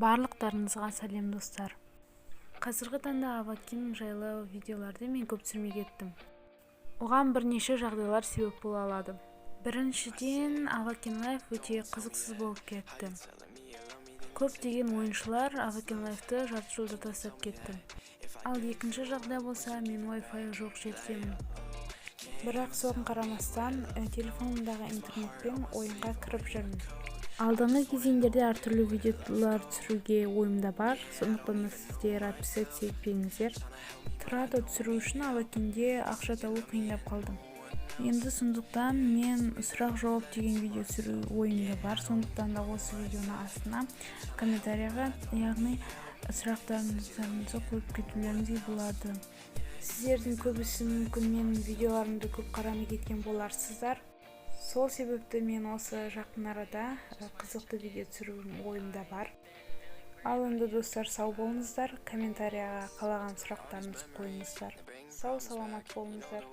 Барлықтарыңызға сәлем достар. Қазіргі таңда Авакин жайлы видеоларды мен көп түсірмей кеттім. Оған бірнеше жағдайлар себеп бола алады. Біріншіден, Авакин Лайф өте қызықсыз болып кетті. Көптеген ойыншылар Авакин Лайфты жарты жолда тастап кетті. Ал екінші жағдай болса, мен Wi-Fi жоқ жердемін. Бірақ соған қарамастан, телефонымдағы интернетпен ойынға кіріп жүрмін. Алдыңғы кезеңдерде әртүрлі видеолар түсіруге ойымда бар, сондықтан сіздер отписаться етпеңіздер. Трато түсіру үшін Авакинде ақша табу қиындап қалдым. Енді сондықтан мен сұрақ-жауап деген видео түсіру ойымда бар, сондықтан да осы видеоны астына комментарияға, яғни сұрақтарыңызды қойып кетулеріңізге болады. Сіздердің көбісі мүмкін менің видеоларымды көп қарамай кеткен боларсыздар. Сол себепті мен осы жақын арада қызықты видео түсіру ойымда бар. Ал енді достар, сау болыңыздар, комментарияға қалаған сұрақтарыңызды қойыңыздар. Сау саламат болыңыздар.